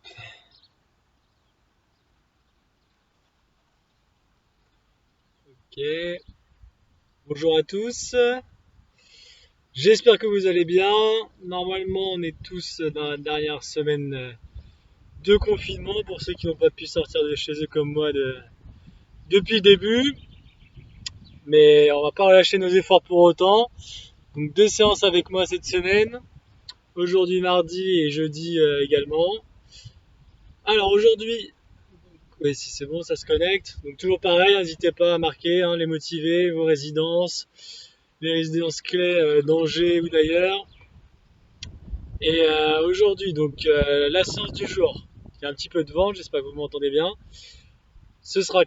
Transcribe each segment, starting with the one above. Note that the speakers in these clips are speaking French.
Ok, bonjour à tous. J'espère que vous allez bien. Normalement, on est tous dans la dernière semaine de confinement pour ceux qui n'ont pas pu sortir de chez eux comme moi depuis le début. Mais on va pas relâcher nos efforts pour autant. Donc 2 séances avec moi cette semaine. Aujourd'hui mardi et jeudi également. Alors aujourd'hui, oui si c'est bon, ça se connecte. Donc toujours pareil, n'hésitez pas à marquer, hein, les motivés, vos résidences, les résidences clés d'Angers ou d'ailleurs. Et aujourd'hui, donc la séance du jour, il y a un petit peu de vent, j'espère que vous m'entendez bien. Ce sera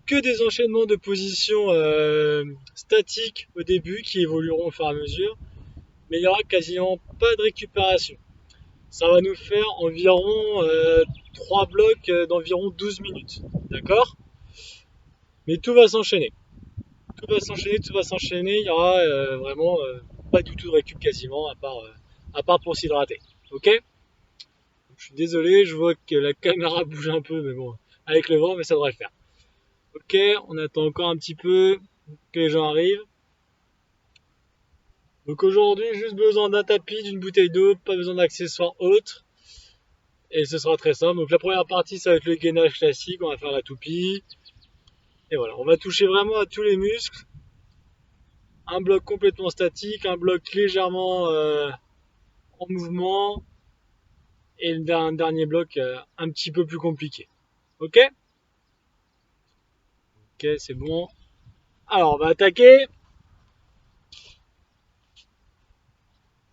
que des enchaînements de positions statiques au début qui évolueront au fur et à mesure, mais il n'y aura quasiment pas de récupération. Ça va nous faire environ 3 blocs d'environ 12 minutes. D'accord? Mais tout va s'enchaîner. Tout va s'enchaîner, tout va s'enchaîner. Il y aura vraiment pas du tout de récup quasiment, à part pour s'hydrater. Ok? Je suis désolé, je vois que la caméra bouge un peu, mais bon, avec le vent, mais ça devrait le faire. Ok, on attend encore un petit peu que les gens arrivent. Donc aujourd'hui, juste besoin d'un tapis, d'une bouteille d'eau, pas besoin d'accessoires autres. Et ce sera très simple. Donc la première partie, ça va être le gainage classique, on va faire la toupie. Et voilà, on va toucher vraiment à tous les muscles. Un bloc complètement statique, un bloc légèrement en mouvement, et un dernier bloc un petit peu plus compliqué. Ok? Ok, c'est bon. Alors, on va attaquer.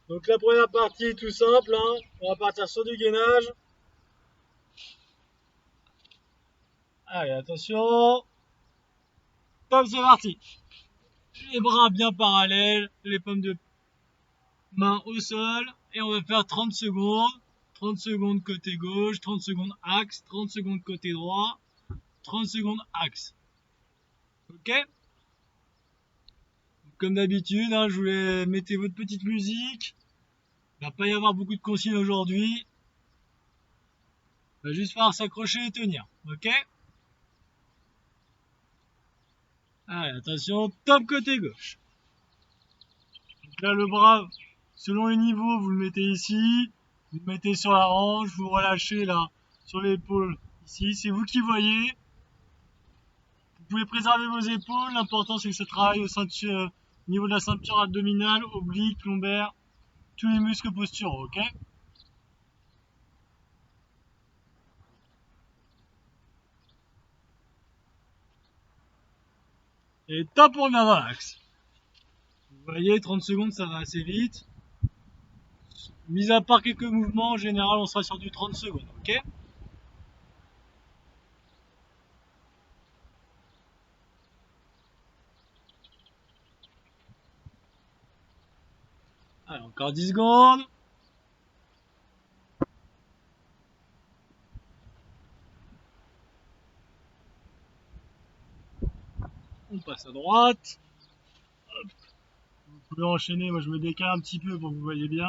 Donc la première partie, tout simple, hein. On va partir sur du gainage. Allez, attention. Top, c'est parti. Les bras bien parallèles, les paumes de main au sol. Et on va faire 30 secondes. 30 secondes côté gauche, 30 secondes axe, 30 secondes côté droit, 30 secondes axe. Ok? Comme d'habitude, hein, je voulais mettez votre petite musique. Il va pas y avoir beaucoup de consignes aujourd'hui. Il va juste falloir s'accrocher et tenir. Ok? Allez, attention, top côté gauche. Donc là, le bras, selon les niveaux, vous le mettez ici, vous le mettez sur la hanche, vous relâchez là, sur l'épaule, ici, c'est vous qui voyez. Vous pouvez préserver vos épaules, l'important c'est que ça travaille au niveau de la ceinture abdominale, oblique, lombaire, tous les muscles posturaux, ok? Et top, on revient dans l'axe. Vous voyez, 30 secondes, ça va assez vite. Mis à part quelques mouvements, en général, on sera sur du 30 secondes, ok? Allez, encore 10 secondes. On passe à droite. Vous pouvez enchaîner, moi je me décale un petit peu pour que vous voyez bien.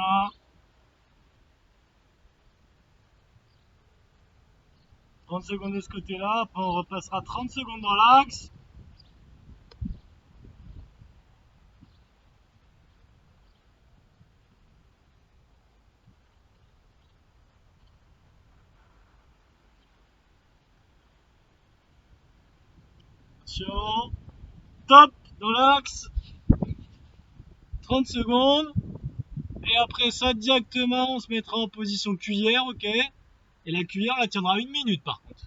30 secondes de ce côté-là, après on repassera 30 secondes dans l'axe. Attention. Top dans l'axe. 30 secondes. Et après ça, directement, on se mettra en position cuillère, ok? Et la cuillère, elle tiendra 1 minute par contre.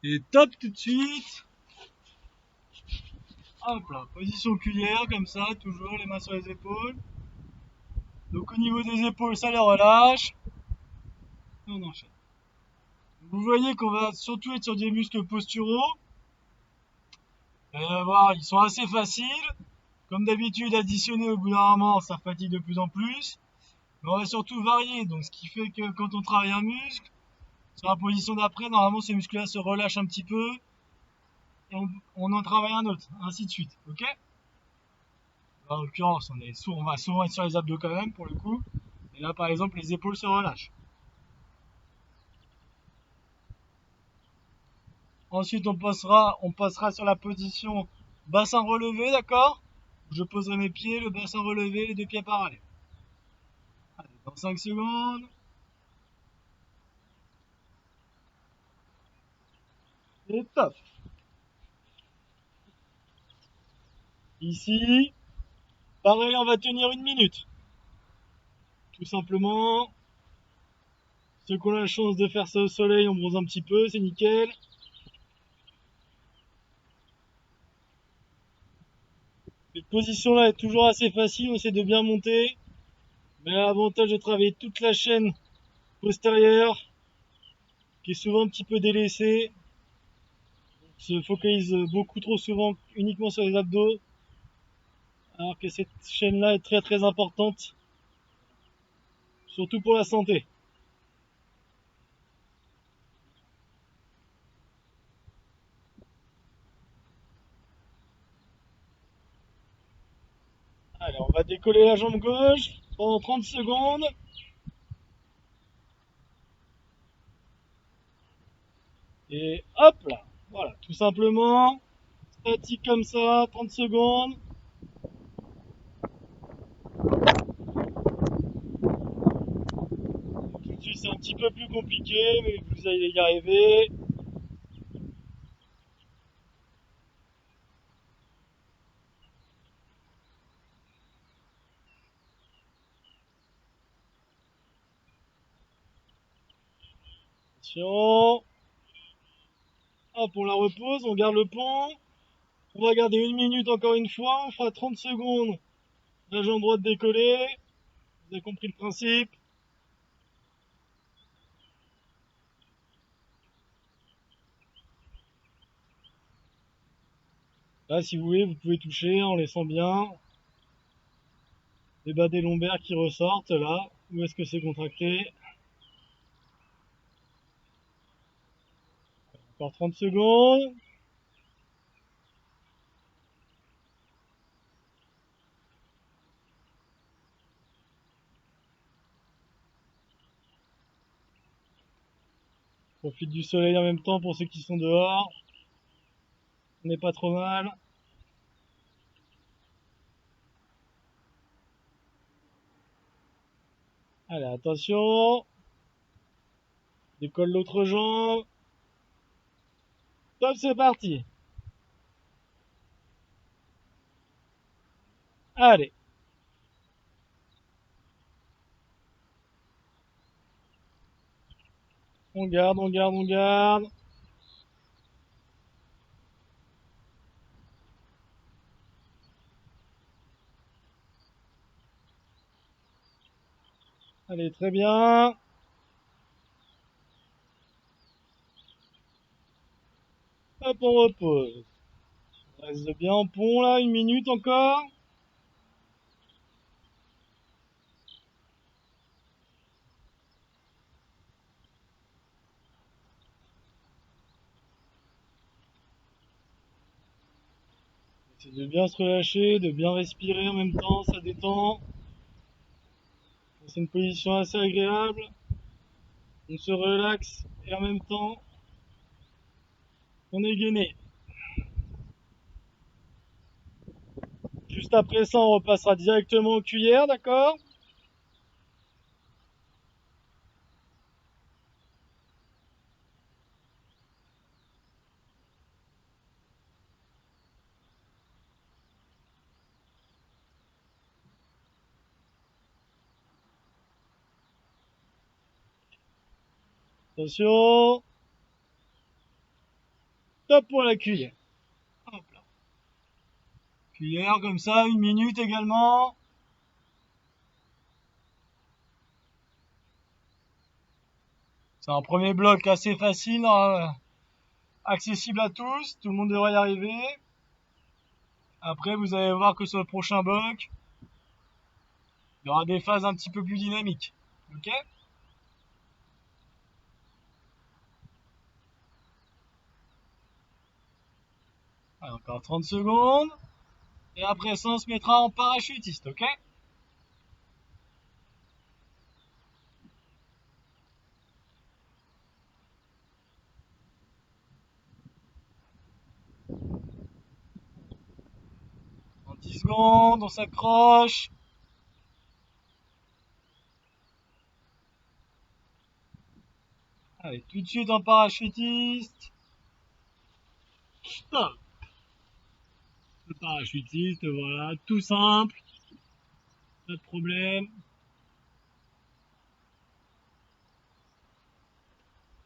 Et top tout de suite. Hop là, position cuillère comme ça, toujours les mains sur les épaules. Donc au niveau des épaules, ça les relâche. Et on enchaîne. Vous voyez qu'on va surtout être sur des muscles posturaux. Voir, ils sont assez faciles. Comme d'habitude, additionner au bout d'un moment, ça fatigue de plus en plus. Mais on va surtout varier, donc ce qui fait que quand on travaille un muscle, sur la position d'après, normalement ces muscles-là se relâchent un petit peu et on en travaille un autre, ainsi de suite. Ok? En l'occurrence, on va souvent être sur les abdos quand même pour le coup. Et là par exemple les épaules se relâchent. Ensuite on passera sur la position bassin relevé, d'accord? Je poserai mes pieds, le bassin relevé, les deux pieds parallèles. Allez, dans 5 secondes. Et top. Ici, pareil, on va tenir 1 minute. Tout simplement. Ceux qui ont la chance de faire ça au soleil, on bronze un petit peu, c'est nickel. Cette position-là est toujours assez facile, on essaie de bien monter. Mais l'avantage de travailler toute la chaîne postérieure, qui est souvent un petit peu délaissée, on se focalise beaucoup trop souvent uniquement sur les abdos, alors que cette chaîne-là est très très importante, surtout pour la santé. Allez, on va décoller la jambe gauche pendant 30 secondes. Et hop là, voilà, tout simplement, statique comme ça, 30 secondes. Tout de suite c'est un petit peu plus compliqué, mais vous allez y arriver. Attention. Hop, on la repose, on garde le pont. On va garder 1 minute encore une fois, on fera 30 secondes. La jambe droite décollée. Vous avez compris le principe. Là, si vous voulez, vous pouvez toucher en laissant bien les bas des lombaires qui ressortent là. Où est-ce que c'est contracté? Encore 30 secondes. Profite du soleil en même temps pour ceux qui sont dehors. On n'est pas trop mal. Allez, attention. Décolle l'autre jambe. Top, c'est parti. Allez. On garde, on garde, on garde. Allez, très bien. Hop, on repose. On reste bien en pont là, 1 minute encore. C'est de bien se relâcher, de bien respirer en même temps, ça détend. C'est une position assez agréable. On se relaxe et en même temps, on est gainé. Juste après ça, on repassera directement aux cuillères, d'accord? Attention. Top pour la cuillère. Hop là. Cuillère comme ça, 1 minute également. C'est un premier bloc assez facile, hein, accessible à tous. Tout le monde devrait y arriver. Après, vous allez voir que sur le prochain bloc, Il y aura des phases un petit peu plus dynamiques. Ok? Allez, encore 30 secondes. Et après ça, on se mettra en parachutiste, ok? 10 secondes, on s'accroche. Allez, tout de suite en parachutiste. Stop. Le parachutiste, voilà, tout simple, pas de problème.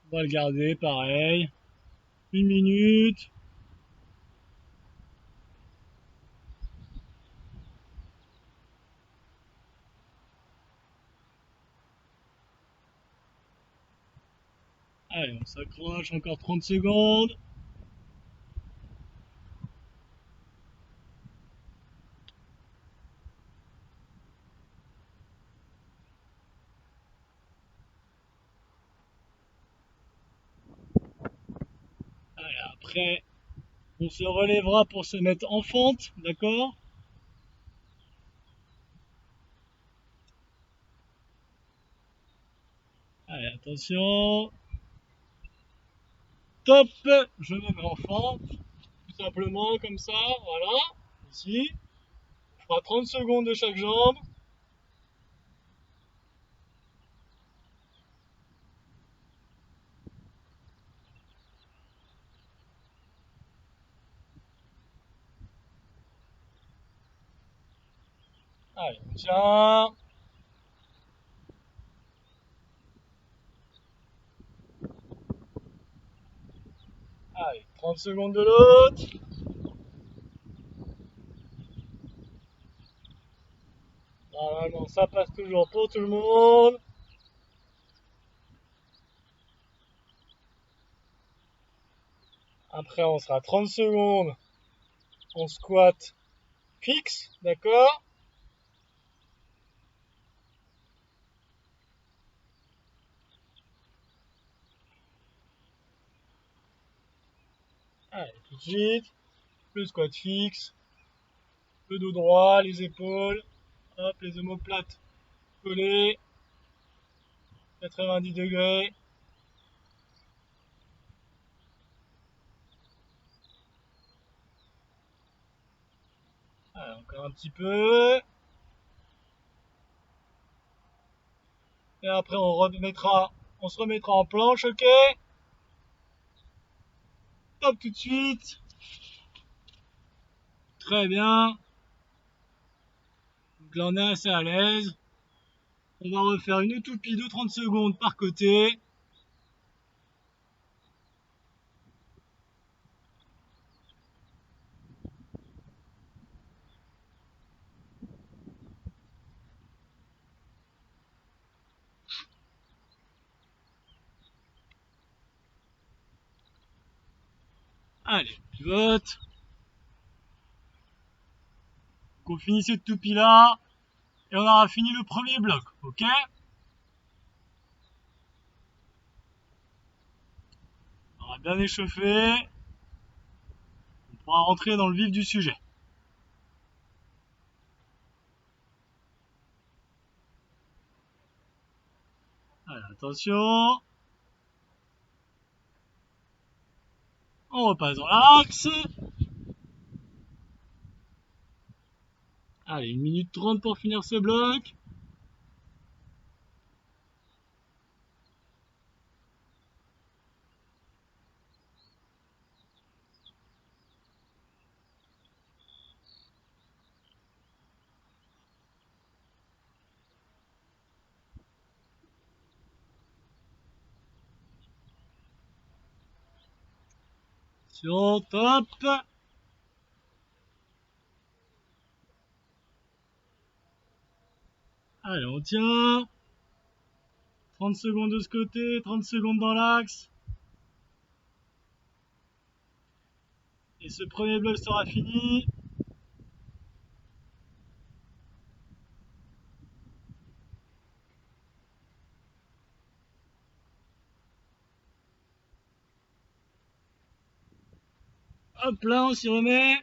On va le garder pareil. 1 minute. Allez, on s'accroche, encore 30 secondes. Allez, après, on se relèvera pour se mettre en fente, d'accord? Allez, attention. Top! Je me mets en fente, tout simplement comme ça, voilà. Ici. On fera 30 secondes de chaque jambe. Allez, on tient. Allez, 30 secondes de l'autre. Normalement, ça passe toujours pour tout le monde. Après, on sera 30 secondes en squat fixe, d'accord? Allez, tout de suite. Le squat fixe. Le dos droit, les épaules. Hop, les omoplates collées. 90 degrés. Allez, encore un petit peu. Et après, on se remettra en planche, ok? Hop, tout de suite. Très bien. Donc là, on est assez à l'aise. On va refaire une toupie de 30 secondes par côté. Allez, pivote. Donc on finit cette toupie là. Et on aura fini le premier bloc, ok? On aura bien échauffé. On pourra rentrer dans le vif du sujet. Allez, attention. On repasse dans l'axe. Allez, 1 minute 30 pour finir ce bloc. Sur top. Allez, on tient. 30 secondes de ce côté, 30 secondes dans l'axe. Et ce premier bloc sera fini. Hop là, on s'y remet.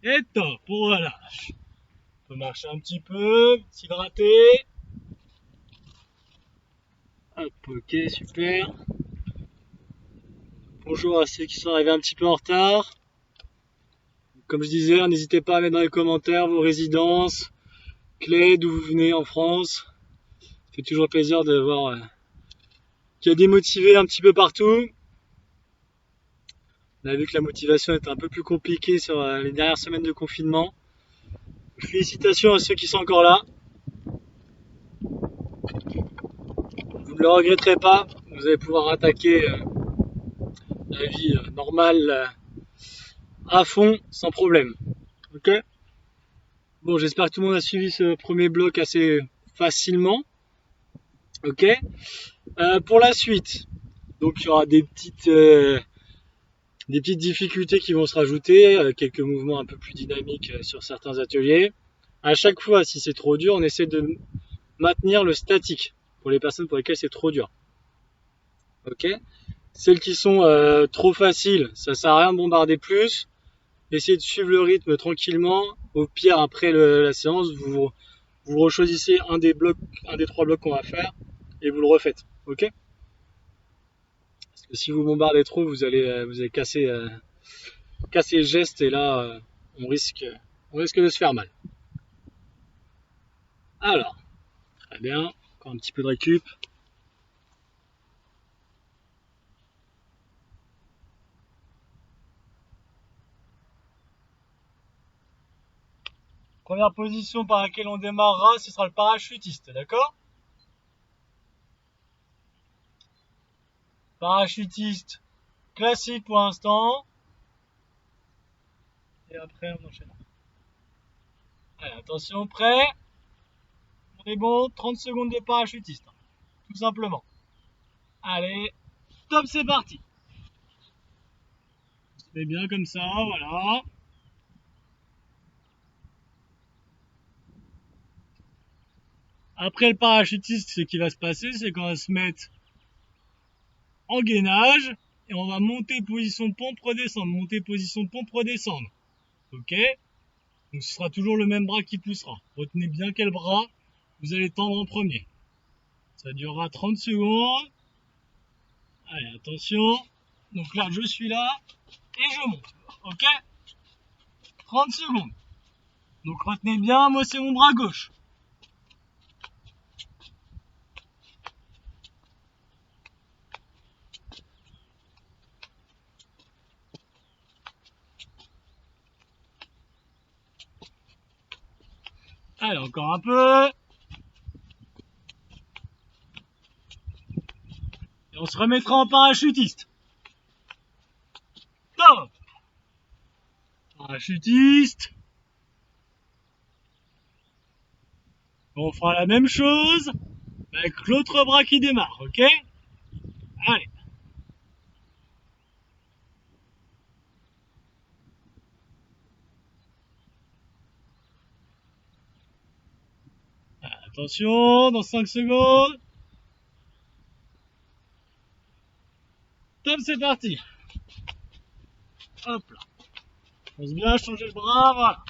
Et top, voilà. On peut marcher un petit peu, s'hydrater. Hop, ok, super. Bonjour à ceux qui sont arrivés un petit peu en retard. Comme je disais, n'hésitez pas à mettre dans les commentaires vos résidences, clés, d'où vous venez en France. Ça fait toujours plaisir de voir qu'il y a des motivés un petit peu partout. On a vu que la motivation était un peu plus compliquée sur les dernières semaines de confinement. Félicitations à ceux qui sont encore là. Vous ne le regretterez pas. Vous allez pouvoir attaquer la vie normale à fond, sans problème. Ok? Bon, j'espère que tout le monde a suivi ce premier bloc assez facilement. Ok? Pour la suite, donc il y aura des petites difficultés qui vont se rajouter, quelques mouvements un peu plus dynamiques sur certains ateliers. À chaque fois, si c'est trop dur, on essaie de maintenir le statique pour les personnes pour lesquelles c'est trop dur. Ok? Celles qui sont trop faciles, ça sert à rien de bombarder plus. Essayez de suivre le rythme tranquillement. Au pire, après la séance, vous rechoisissez un des 3 blocs qu'on va faire et vous le refaites. Ok? Parce que si vous bombardez trop, vous allez casser le geste et là, on risque de se faire mal. Alors, très bien. Encore un petit peu de récup. Première position par laquelle on démarrera, ce sera le parachutiste, d'accord? Parachutiste classique pour l'instant. Et après, on enchaîne. Allez, attention, prêt? On est bon, 30 secondes de parachutiste. Tout simplement. Allez, top, c'est parti. On se met bien comme ça, voilà. Après le parachutiste, ce qui va se passer, c'est qu'on va se mettre en gainage et on va monter position pompe, redescendre, monter position pompe, redescendre. Ok? Donc ce sera toujours le même bras qui poussera. Retenez bien quel bras vous allez tendre en premier. Ça durera 30 secondes. Allez, attention. Donc là, je suis là et je monte. Ok? 30 secondes. Donc retenez bien, moi c'est mon bras gauche. Allez, encore un peu. Et on se remettra en parachutiste. Top! Parachutiste. On fera la même chose avec l'autre bras qui démarre, ok? Allez. Attention, dans 5 secondes. Top, c'est parti. Hop là. Pense bien, changer le bras, voilà.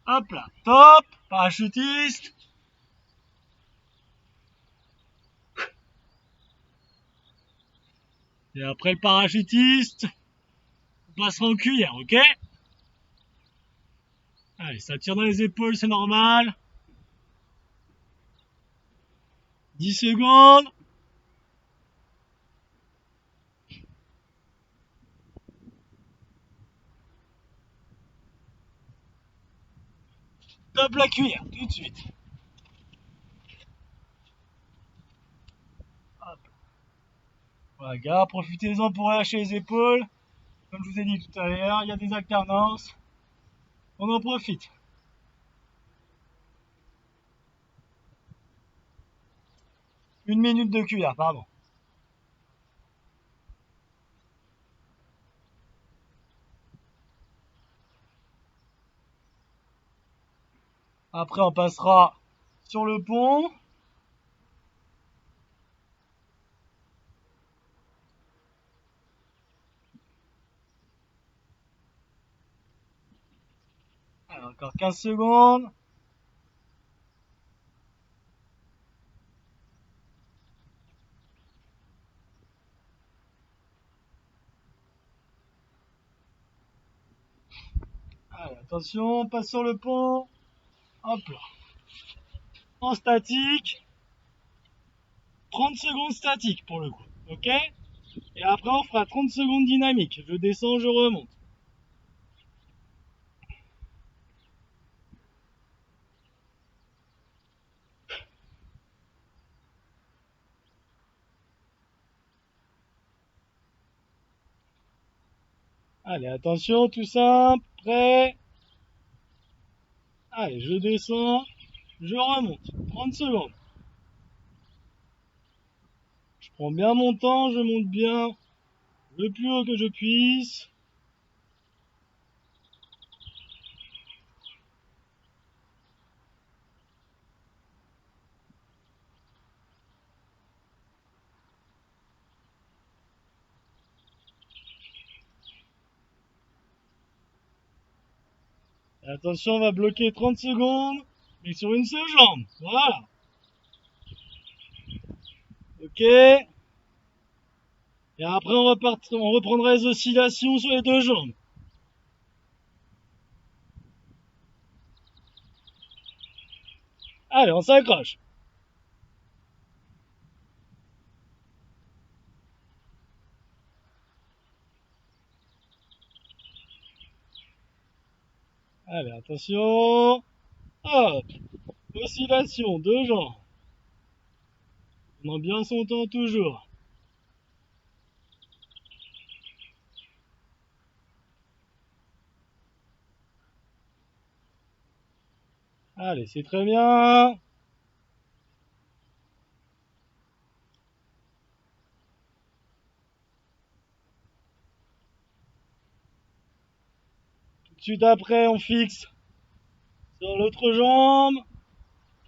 Hop là, top, parachutiste. Et après le parachutiste, on passera en cuillère, ok? Allez, ça tire dans les épaules, c'est normal. 10 secondes. Top la cuillère, tout de suite. Hop. Voilà, gars, profitez-en pour relâcher les épaules. Comme je vous ai dit tout à l'heure, il y a des alternances. On en profite. Une minute de cuillère, pardon. Après, on passera sur le pont. Alors, encore 15 secondes. Allez, attention, on passe sur le pont. Hop là. En statique. 30 secondes statique pour le coup. Ok? Et après, on fera 30 secondes dynamique. Je descends, je remonte. Allez, attention, tout simple. Prêt? Allez, je descends, je remonte. 30 secondes. Je prends bien mon temps, je monte bien le plus haut que je puisse. Et attention, on va bloquer 30 secondes, mais sur une seule jambe. Voilà. Ok. Et après, on reprendra les oscillations sur les deux jambes. Allez, on s'accroche. Allez, attention. Hop. Oscillation, deux jambes. On a bien son temps toujours. Allez, c'est très bien. Tout de suite après, on fixe sur l'autre jambe.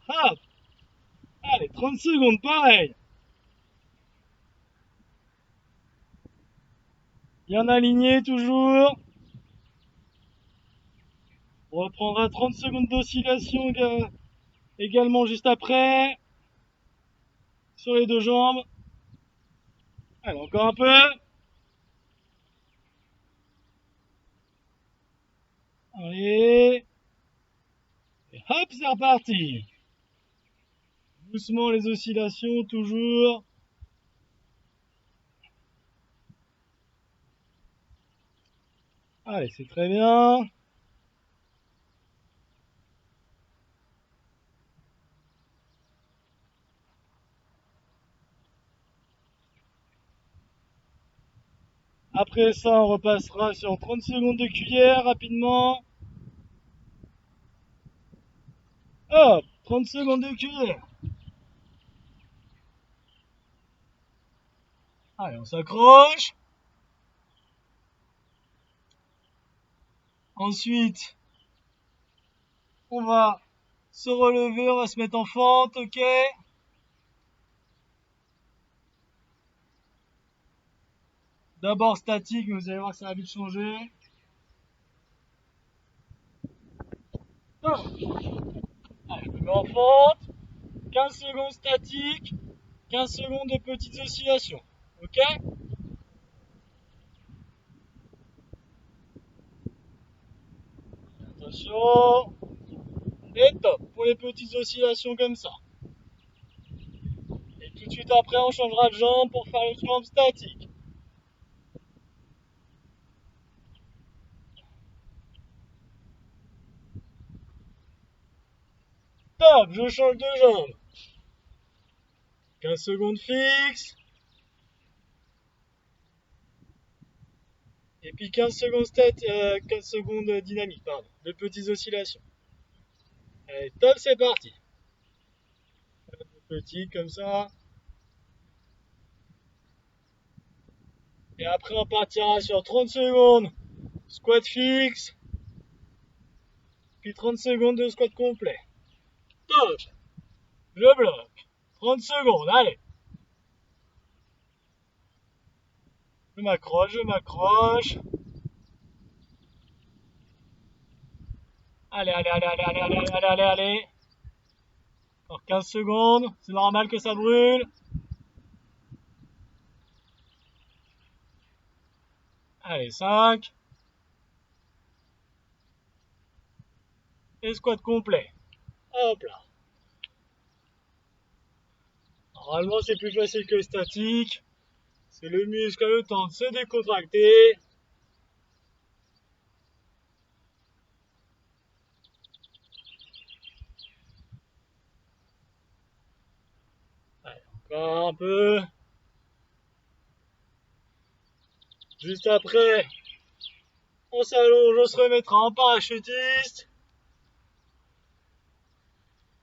Hop. Allez, 30 secondes, pareil. Bien aligné toujours. On reprendra 30 secondes d'oscillation également juste après. Sur les deux jambes. Allez, encore un peu. Allez. Et hop, c'est reparti. Doucement les oscillations, toujours. Allez, c'est très bien. Après ça, on repassera sur 30 secondes de cuillère rapidement. Hop, 30 secondes de cuillère. Allez, on s'accroche. Ensuite, on va se relever, on va se mettre en fente, ok? D'abord statique, mais vous allez voir que ça va vite changer. Allez, je me mets en fente. 15 secondes statique, 15 secondes de petites oscillations. Ok? Attention. Et top. Pour les petites oscillations comme ça. Et tout de suite après, on changera de jambe pour faire une jambe statique. Stop, je change de jambe. 15 secondes fixe. Et puis 15 secondes 15 secondes dynamique, pardon. De petites oscillations. Allez, top, c'est parti. Petit comme ça. Et après, on partira sur 30 secondes. Squat fixe. Puis 30 secondes de squat complet. Top. Je bloque. 30 secondes, allez. Je m'accroche, je m'accroche. Allez, allez, allez, allez, allez, allez, allez, allez, allez. Encore 15 secondes. C'est normal que ça brûle. Allez, 5. Et squat complet. Hop là. Normalement, c'est plus facile que le statique. C'est le muscle a le temps de se décontracter. Allez, encore un peu. Juste après, on s'allonge, on se remettra en parachutiste.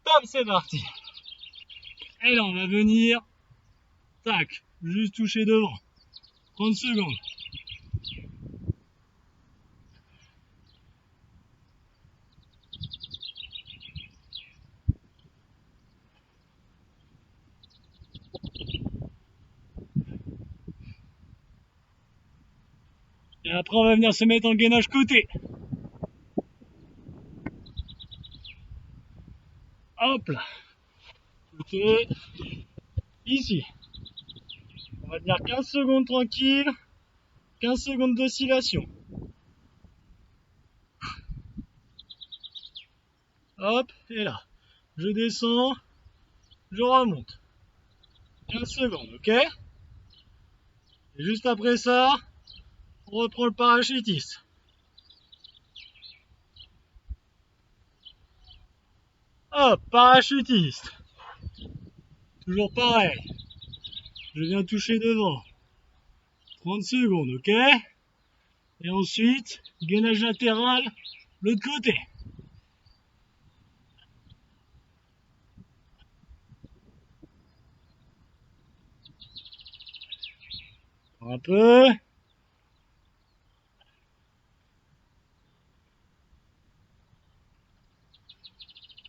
Top, c'est parti. Et là, on va venir. Tac, juste toucher devant. 30 secondes. Et après, on va venir se mettre en gainage côté. Hop là. Côté. Ici. On va tenir 15 secondes tranquille. 15 secondes d'oscillation. Hop, et là. Je descends. Je remonte. 15 secondes, ok? Et juste après ça, on reprend le parachutiste. Hop, parachutiste. Toujours pareil. Je viens toucher devant. 30 secondes, ok? Et ensuite, gainage latéral, l'autre côté. Un peu.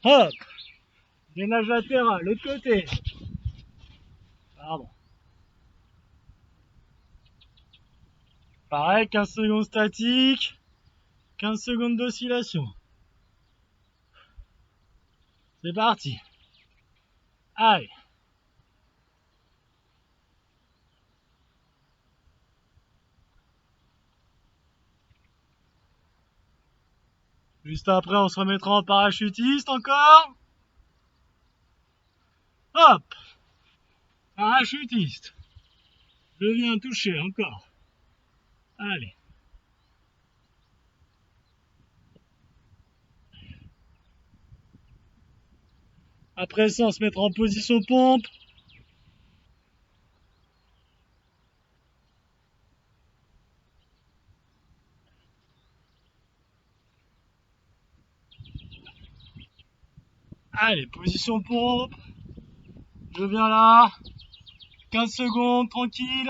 Hop. Gainage latéral, l'autre côté. Pardon. Pareil, 15 secondes statique, 15 secondes d'oscillation. C'est parti. Allez. Juste après, on se remettra en parachutiste encore. Hop. Parachutiste. Je viens toucher encore. Allez. Après ça, on se mettra en position pompe. Allez, position pompe. Je viens là. 15 secondes, tranquille.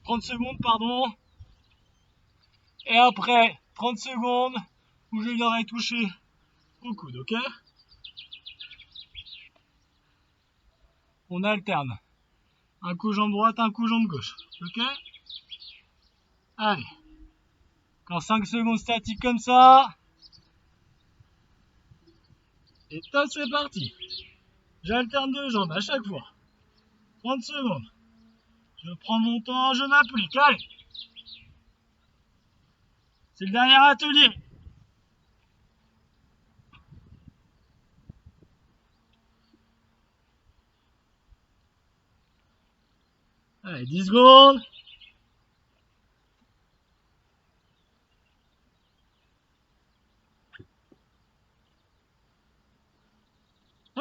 30 secondes, pardon. Et après, 30 secondes où je viendrai toucher au coude, ok? On alterne. Un coup jambe droite, un coup jambe gauche, ok? Allez. Encore 5 secondes statiques comme ça. Et top, c'est parti. J'alterne deux jambes à chaque fois. 30 secondes. Je prends mon temps, je m'applique. Allez. C'est le dernier atelier. Allez, 10 secondes.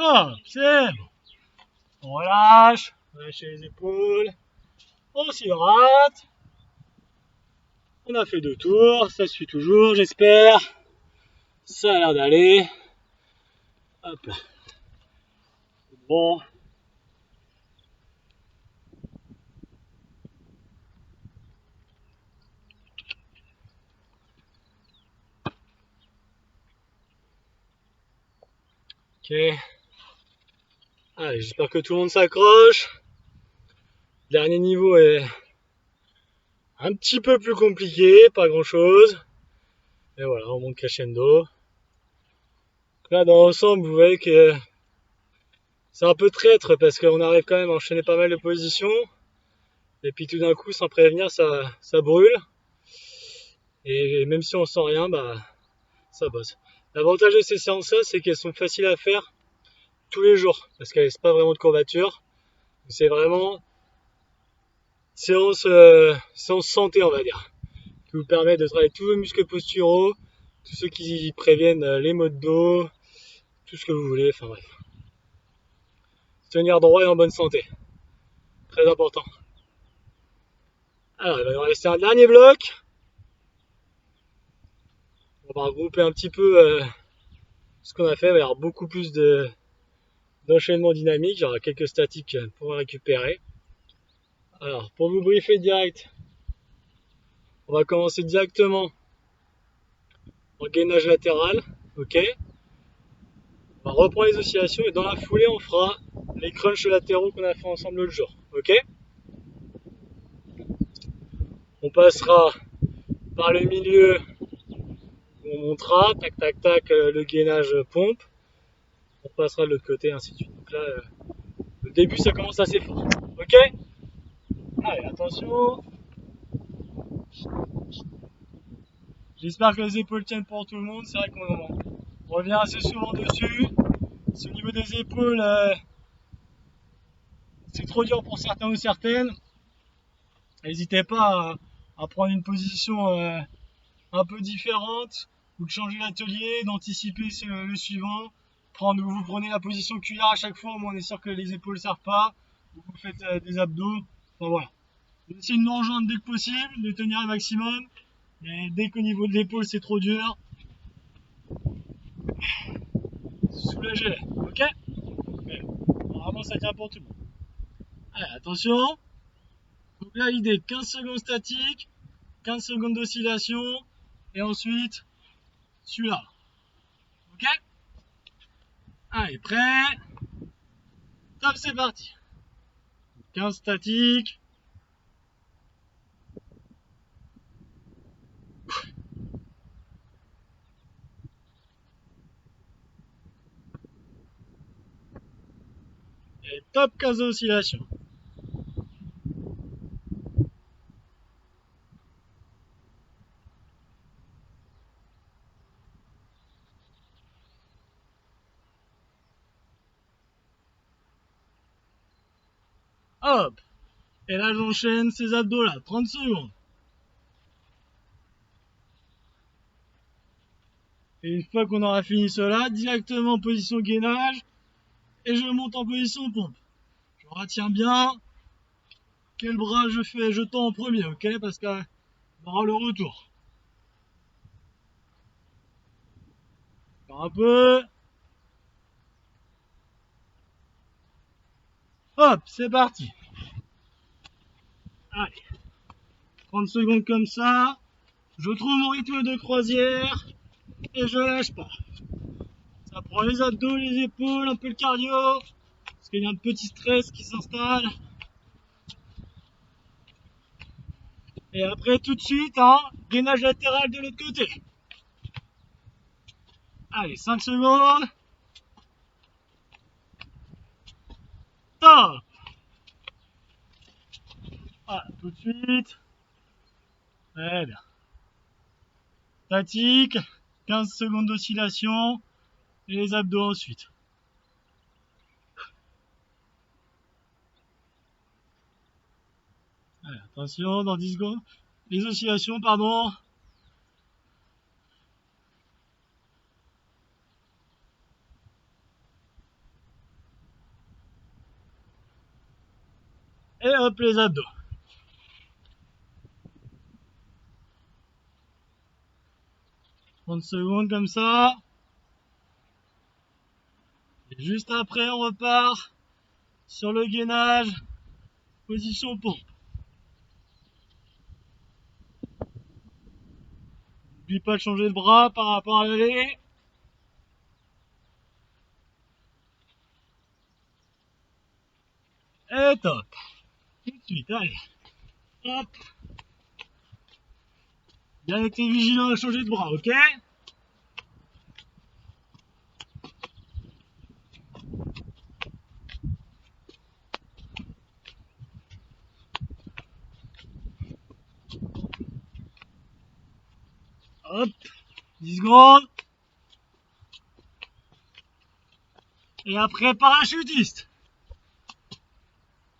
Hop, c'est bon. On relâche, on lâche les épaules, on s'hydrate. On a fait 2 tours, ça suit toujours, j'espère. Ça a l'air d'aller. Hop là. Bon. Ok. Allez, j'espère que tout le monde s'accroche. Dernier niveau est un petit peu plus compliqué, pas grand chose. Et voilà, on monte crescendo. Là, dans l'ensemble, vous voyez que c'est un peu traître parce qu'on arrive quand même à enchaîner pas mal de positions. Et puis tout d'un coup, sans prévenir, ça brûle. Et même si on sent rien, bah, ça bosse. L'avantage de ces séances-là, c'est qu'elles sont faciles à faire tous les jours parce qu'elles laissent pas vraiment de courbature. C'est vraiment séance santé, on va dire, qui vous permet de travailler tous vos muscles posturaux, tous ceux qui préviennent les maux de dos, tout ce que vous voulez, enfin bref. Tenir droit et en bonne santé, très important. Alors, il va nous rester un dernier bloc. On va regrouper un petit peu ce qu'on a fait. Il va y avoir beaucoup plus d'enchaînement dynamique. Il y aura quelques statiques pour récupérer. Alors, pour vous briefer direct, on va commencer directement en gainage latéral. Ok. On va reprendre les oscillations et dans la foulée, on fera les crunchs latéraux qu'on a fait ensemble l'autre jour. Ok. On passera par le milieu. On montera, tac tac tac, le gainage pompe. On passera de l'autre côté, ainsi de suite. Donc là, le début, ça commence assez fort. Ok. Allez, attention. J'espère que les épaules tiennent pour tout le monde. C'est vrai qu'on revient assez souvent dessus. Si au niveau des épaules, c'est trop dur pour certains ou certaines, n'hésitez pas à prendre une position un peu différente ou de changer l'atelier, d'anticiper le suivant. Vous prenez la position cuillère à chaque fois, on est sûr que les épaules ne servent pas. Vous faites des abdos. Enfin voilà. Essayez de nous rejoindre dès que possible, de tenir un maximum. Et dès qu'au niveau de l'épaule c'est trop dur, soulagez-les, ok? Mais normalement ça tient pour tout le monde. Allez, attention. Donc là l'idée, 15 secondes statique, 15 secondes d'oscillation, et ensuite celui-là. Ok? Allez, prêt? Top, c'est parti. 15 statiques. Et top 15 d'oscillation. Hop. Et là j'enchaîne ces abdos là, 30 secondes. Et une fois qu'on aura fini cela, directement en position gainage. Et je monte en position pompe. Je retiens bien quel bras je tends en premier, ok? Parce qu'on aura le retour. Encore un peu. Hop, c'est parti. Allez. 30 secondes comme ça. Je trouve mon rythme de croisière. Et je lâche pas. Ça prend les abdos, les épaules, un peu le cardio. Parce qu'il y a un petit stress qui s'installe. Et après, tout de suite, gainage latéral de l'autre côté. Allez, 5 secondes. Top. Voilà, tout de suite. Très bien. Statique. 15 secondes d'oscillation. Et les abdos ensuite. Allez, attention, dans 10 secondes. Les oscillations, pardon. Et hop, les abdos. 30 secondes comme ça. Et juste après, on repart sur le gainage, position pompe. N'oublie pas de changer de bras par rapport à l'aller. Et top. Tout de suite, allez. Hop. Bien été vigilant à changer de bras, ok? Hop. 10 secondes. Et après, parachutiste.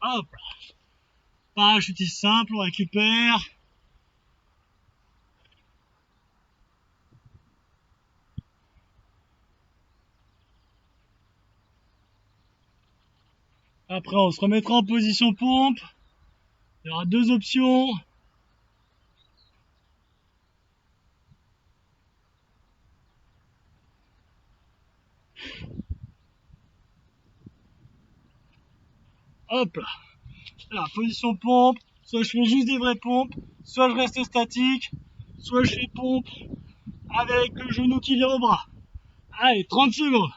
Hop. Parachutiste simple, on récupère. Après, on se remettra en position pompe. Il y aura deux options. Hop là. Là, position pompe. Soit je fais juste des vraies pompes, soit je reste statique, soit je fais pompe avec le genou qui vient au bras. Allez, 30 secondes.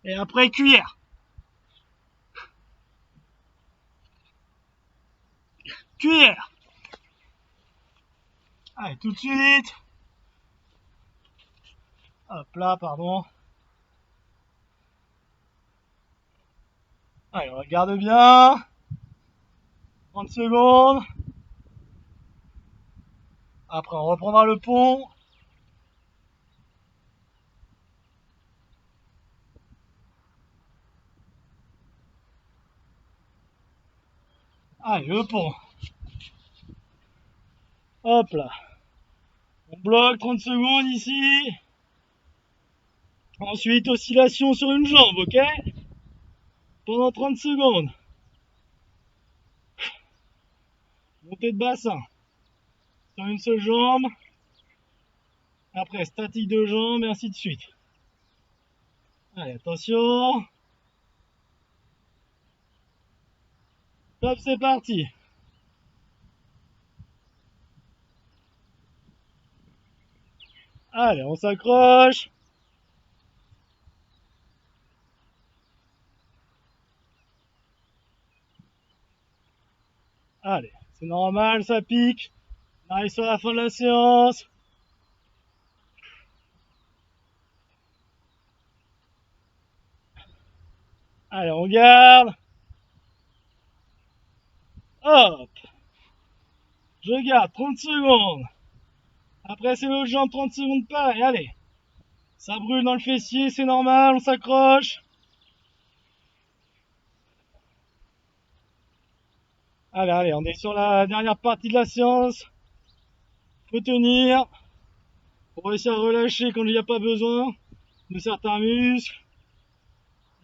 Et après, cuillère. Cuillère. Allez, tout de suite. Hop là, pardon. Allez, on regarde bien. 30 secondes. Après, on reprendra le pont. Allez, le pont. Hop là. On bloque 30 secondes ici. Ensuite, oscillation sur une jambe, ok? Pendant 30 secondes. Montée de bassin. Sur une seule jambe. Après, statique de jambe et ainsi de suite. Allez, attention. Top, c'est parti. Allez, on s'accroche. Allez, c'est normal, ça pique. On arrive sur la fin de la séance. Allez, on garde. Hop. Je garde 30 secondes. Après, c'est l'autre jambe, 30 secondes pareil. Allez. Ça brûle dans le fessier, c'est normal, on s'accroche. Allez, allez, on est sur la dernière partie de la séance. Faut tenir. Faut réussir à relâcher quand il n'y a pas besoin de certains muscles.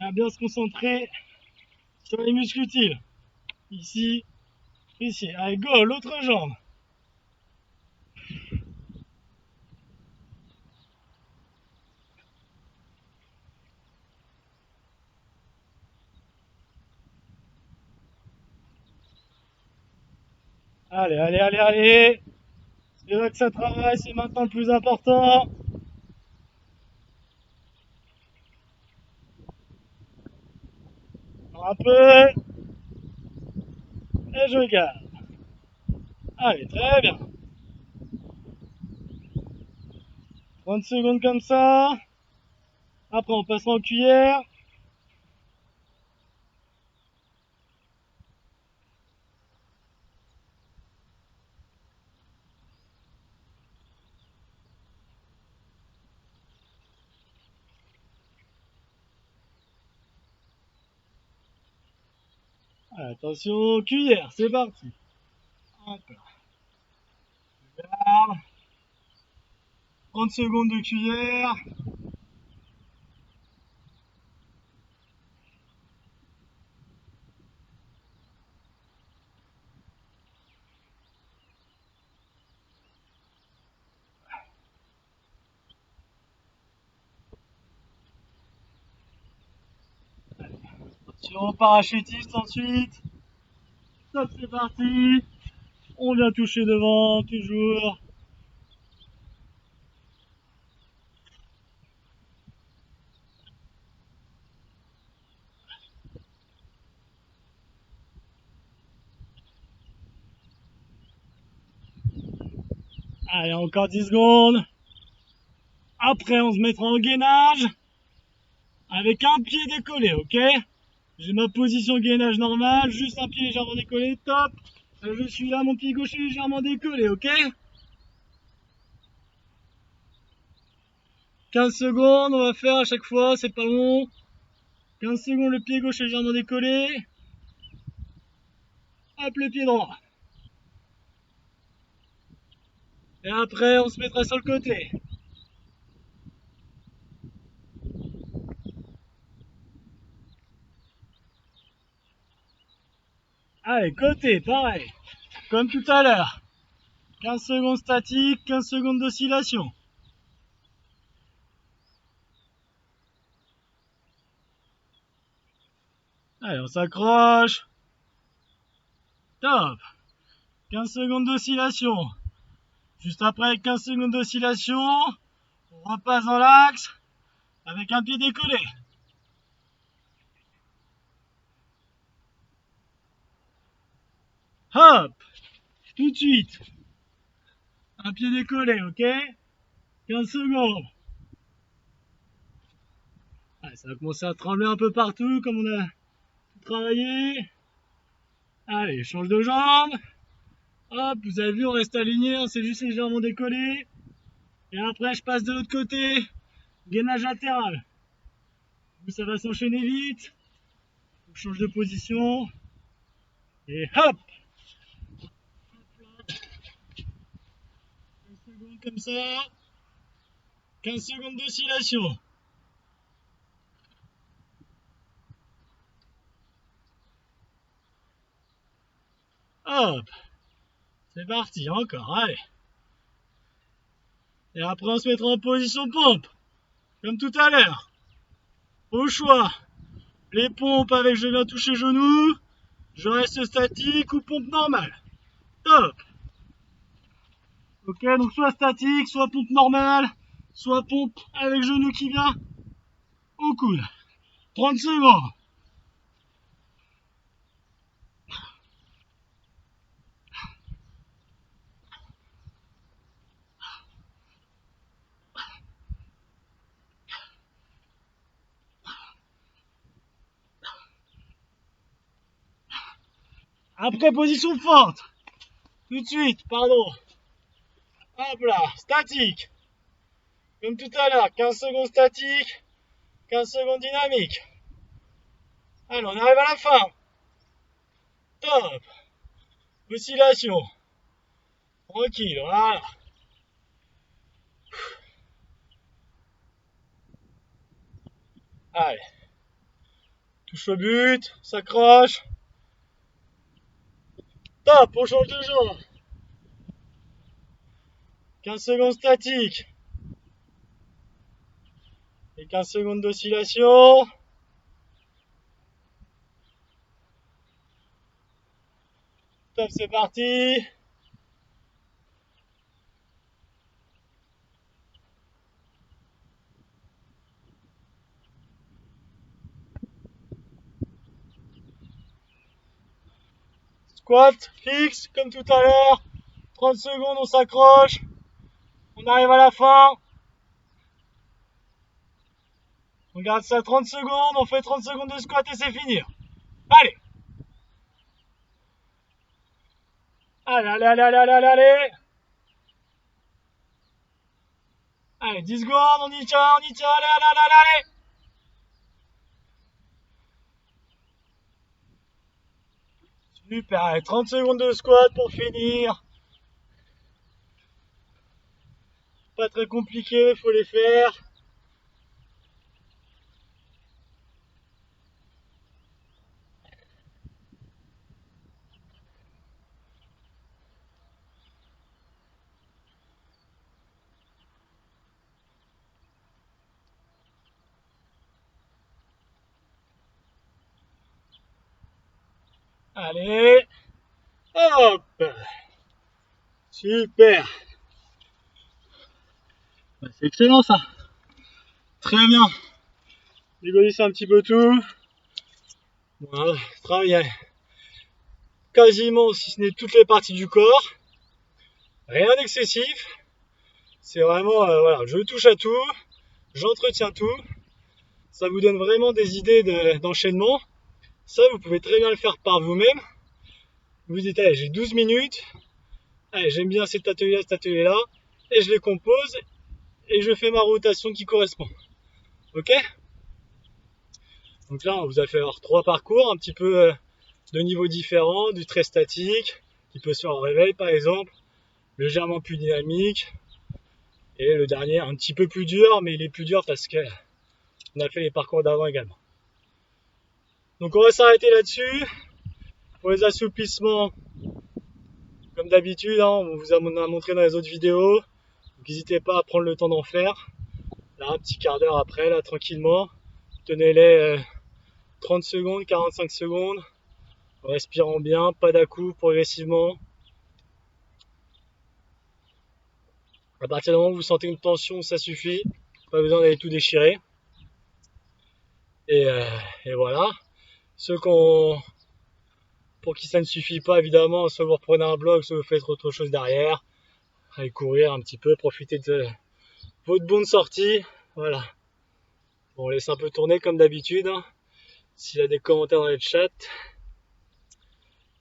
Et à bien se concentrer sur les muscles utiles. Ici, ici. Allez, go, l'autre jambe. Allez, allez, allez, allez. C'est là que ça travaille, c'est maintenant le plus important. Un peu. Et je garde. Allez, très bien. 30 secondes comme ça. Après, on passera en cuillère. Allez, attention, cuillère, c'est parti. Hop là. Regarde. 30 secondes de cuillère. Attention, parachutiste ensuite. Top, c'est parti. On vient toucher devant, toujours. Allez, encore 10 secondes. Après, on se mettra en gainage avec un pied décollé, ok? J'ai ma position gainage normale, juste un pied légèrement décollé, top. Je suis là, mon pied gauche est légèrement décollé, ok? 15 secondes, on va faire à chaque fois, c'est pas long. 15 secondes, le pied gauche est légèrement décollé. Hop, le pied droit. Et après, on se mettra sur le côté. Allez, côté, pareil. Comme tout à l'heure. 15 secondes statique, 15 secondes d'oscillation. Allez, on s'accroche. Top. 15 secondes d'oscillation. Juste après 15 secondes d'oscillation, on repasse dans l'axe avec un pied décollé. Hop, tout de suite. Un pied décollé, ok? 15 secondes. Allez, ça va commencer à trembler un peu partout comme on a travaillé. Allez, change de jambe. Hop, vous avez vu, on reste aligné, on s'est juste légèrement décollé. Et après, je passe de l'autre côté. Gainage latéral. Ça va s'enchaîner vite. On change de position. Et hop! 15 secondes comme ça. 15 secondes d'oscillation. Hop! C'est parti, encore, allez. Et après, on se mettra en position pompe. Comme tout à l'heure. Au choix. Les pompes avec je viens toucher genou. Je reste statique ou pompe normale. Top! Ok, donc soit statique, soit pompe normale, soit pompe avec genou qui vient au coude. 30 secondes. Après, position forte. Tout de suite, pardon. Hop là, statique. Comme tout à l'heure, 15 secondes statique, 15 secondes dynamique. Allez, on arrive à la fin. Top. Oscillation. Tranquille, voilà. Allez. Touche au but, s'accroche. Top, on change de jambe. 15 secondes statique. Et 15 secondes d'oscillation. Top, c'est parti. Squat, fixe, comme tout à l'heure. 30 secondes, on s'accroche. On arrive à la fin. On garde ça 30 secondes, on fait 30 secondes de squat et c'est fini. Allez. Allez, allez, allez, allez, allez, allez. Allez, 10 secondes, on y tient, allez, allez, allez, allez, allez. Super, allez, 30 secondes de squat pour finir. Pas très compliqué, faut les faire. Allez, hop, super. Bah, c'est excellent ça. Très bien. Dégollissez un petit peu tout. Voilà, travaillez quasiment, si ce n'est toutes les parties du corps. Rien d'excessif. C'est vraiment, voilà, je touche à tout, j'entretiens tout. Ça vous donne vraiment des idées d'enchaînement. Ça, vous pouvez très bien le faire par vous-même. Vous dites, allez, j'ai 12 minutes. Allez, j'aime bien cet atelier-là. Et je les compose et je fais ma rotation qui correspond. Ok? Donc là, on vous a fait avoir 3 parcours, un petit peu de niveaux différents, du très statique, qui peut se faire en réveil par exemple, légèrement plus dynamique, et le dernier un petit peu plus dur, mais il est plus dur parce que on a fait les parcours d'avant également. Donc on va s'arrêter là-dessus. Pour les assouplissements, comme d'habitude, hein, on vous a montré dans les autres vidéos. Donc n'hésitez pas à prendre le temps d'en faire. Là, un petit quart d'heure après, là, tranquillement. Tenez-les 30 secondes, 45 secondes. En respirant bien, pas d'à-coups progressivement. À partir du moment où vous sentez une tension, ça suffit. Pas besoin d'aller tout déchirer. Et voilà. Ceux pour qui ça ne suffit pas, évidemment, soit vous reprenez un bloc, soit vous faites autre chose derrière. Allez courir un petit peu, profitez de votre bonne sortie. Voilà. Bon, on laisse un peu tourner comme d'habitude. Hein. S'il y a des commentaires dans les chats.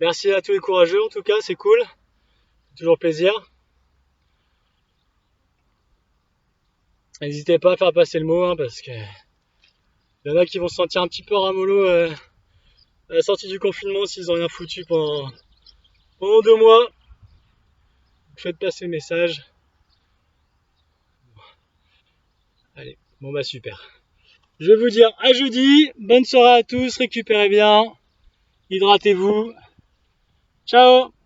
Merci à tous les courageux, en tout cas, c'est cool. Toujours plaisir. N'hésitez pas à faire passer le mot, hein, parce que il y en a qui vont se sentir un petit peu ramollo à la sortie du confinement s'ils ont rien foutu pendant 2 mois. Faites passer le message. Allez, bon bah super. Je vais vous dire à jeudi. Bonne soirée à tous, récupérez bien. Hydratez-vous. Ciao!